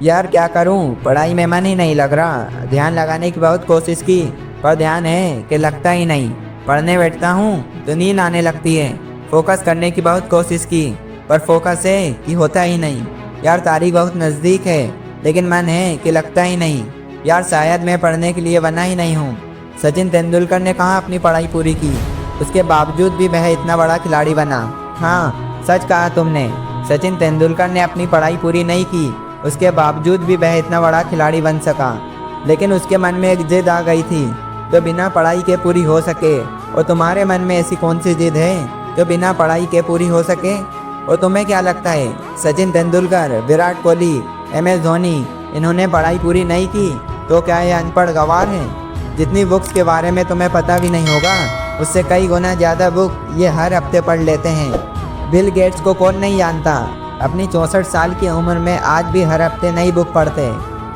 यार क्या करूं, पढ़ाई में मन ही नहीं लग रहा। ध्यान लगाने की बहुत कोशिश की, पर ध्यान है कि लगता ही नहीं। पढ़ने बैठता हूं तो नींद आने लगती है। फोकस करने की बहुत कोशिश की, पर फोकस है कि होता ही नहीं। यार तारीख बहुत नज़दीक है, लेकिन मन है कि लगता ही नहीं। यार शायद मैं पढ़ने के लिए बना ही नहीं हूँ। सचिन तेंदुलकर ने कहाँ अपनी पढ़ाई पूरी की, उसके बावजूद भी वह इतना बड़ा खिलाड़ी बना। हाँ, सच कहा तुमने। सचिन तेंदुलकर ने अपनी पढ़ाई पूरी नहीं की, उसके बावजूद भी वह इतना बड़ा खिलाड़ी बन सका। लेकिन उसके मन में एक जिद आ गई थी जो बिना पढ़ाई के पूरी हो सके। और तुम्हारे मन में ऐसी कौन सी जिद है जो बिना पढ़ाई के पूरी हो सके? और तुम्हें क्या लगता है, सचिन तेंदुलकर, विराट कोहली, MS धोनी, इन्होंने पढ़ाई पूरी नहीं की तो क्या ये अनपढ़ गंवार हैं? जितनी बुक्स के बारे में तुम्हें पता भी नहीं होगा, उससे कई गुना ज़्यादा बुक ये हर हफ्ते पढ़ लेते हैं। बिल गेट्स को कौन नहीं जानता, अपनी 64 साल की उम्र में आज भी हर हफ्ते नई बुक पढ़ते।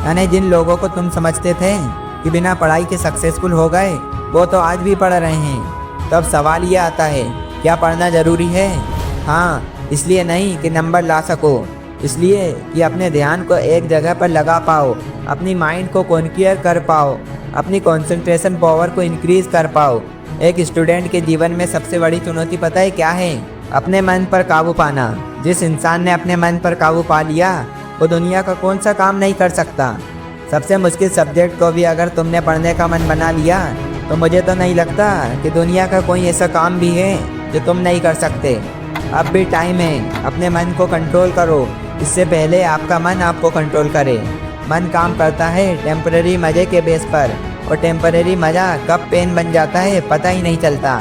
यानी जिन लोगों को तुम समझते थे कि बिना पढ़ाई के सक्सेसफुल हो गए, वो तो आज भी पढ़ रहे हैं। तब सवाल ये आता है, क्या पढ़ना ज़रूरी है? हाँ, इसलिए नहीं कि नंबर ला सको, इसलिए कि अपने ध्यान को एक जगह पर लगा पाओ, अपनी माइंड को कॉन्क्यूर कर पाओ, अपनी कंसंट्रेशन पावर को इंक्रीज कर पाओ। एक स्टूडेंट के जीवन में सबसे बड़ी चुनौती पता है क्या है? अपने मन पर काबू पाना। जिस इंसान ने अपने मन पर काबू पा लिया, वो दुनिया का कौन सा काम नहीं कर सकता। सबसे मुश्किल सब्जेक्ट को भी अगर तुमने पढ़ने का मन बना लिया, तो मुझे तो नहीं लगता कि दुनिया का कोई ऐसा काम भी है जो तुम नहीं कर सकते। अब भी टाइम है, अपने मन को कंट्रोल करो, इससे पहले आपका मन आपको कंट्रोल करे। मन काम करता है टेम्परेरी मज़े के बेस पर, और टेम्परेरी मज़ा कब पेन बन जाता है पता ही नहीं चलता।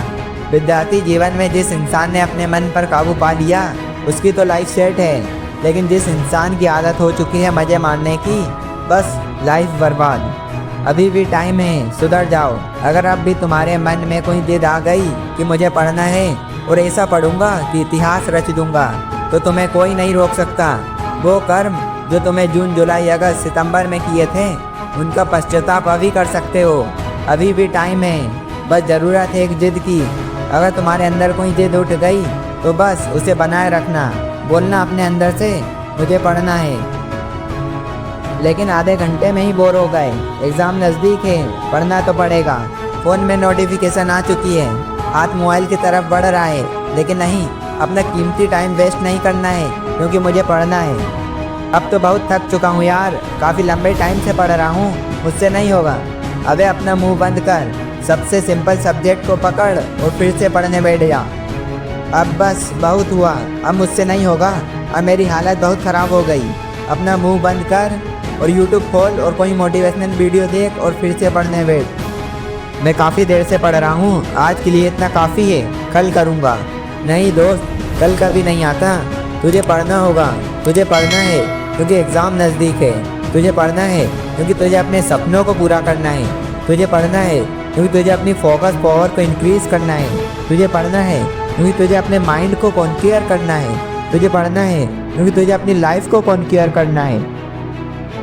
विद्यार्थी जीवन में जिस इंसान ने अपने मन पर काबू पा लिया, उसकी तो लाइफ सेट है। लेकिन जिस इंसान की आदत हो चुकी है मज़े मारने की, बस लाइफ बर्बाद। अभी भी टाइम है, सुधर जाओ। अगर अब भी तुम्हारे मन में कोई जिद आ गई कि मुझे पढ़ना है और ऐसा पढ़ूंगा कि इतिहास रच दूंगा, तो तुम्हें कोई नहीं रोक सकता। वो कर्म जो तुम्हें जून, जुलाई, अगस्त, सितंबर में किए थे, उनका पश्चाताप अभी कर सकते हो। अभी भी टाइम है, बस ज़रूरत है एक जिद की। अगर तुम्हारे अंदर कोई जिद उठ गई तो बस उसे बनाए रखना। बोलना अपने अंदर से, मुझे पढ़ना है। लेकिन आधे घंटे में ही बोर हो गए, एग्ज़ाम नज़दीक है, पढ़ना तो पड़ेगा। फ़ोन में नोटिफिकेशन आ चुकी है, हाथ मोबाइल की तरफ बढ़ रहा है। लेकिन नहीं, अपना कीमती टाइम वेस्ट नहीं करना है, क्योंकि मुझे पढ़ना है। अब तो बहुत थक चुका हूँ यार, काफ़ी लंबे टाइम से पढ़ रहा हूँ, मुझसे नहीं होगा। अबे अपना मुंह बंद कर, सबसे सिंपल सब्जेक्ट को पकड़ और फिर से पढ़ने बैठ जा। अब बस बहुत हुआ, अब मुझसे नहीं होगा, अब मेरी हालत बहुत ख़राब हो गई। अपना मुंह बंद कर और YouTube खोल और कोई मोटिवेशनल वीडियो देख और फिर से पढ़ने बैठ। मैं काफ़ी देर से पढ़ रहा हूँ, आज के लिए इतना काफ़ी है, कल करूँगा। नहीं दोस्त, कल कभी नहीं आता। तुझे पढ़ना होगा, तुझे पढ़ना है क्योंकि एग्ज़ाम नज़दीक है। तुझे पढ़ना है क्योंकि तुझे अपने सपनों को पूरा करना है। तुझे पढ़ना है क्योंकि तुझे अपनी फोकस पावर को इंक्रीज़ करना है। तुझे पढ़ना है क्योंकि तुझे अपने माइंड को कॉन्क्यूर करना है। तुझे पढ़ना है क्योंकि तुझे अपनी लाइफ को कॉन्क्यूर करना है।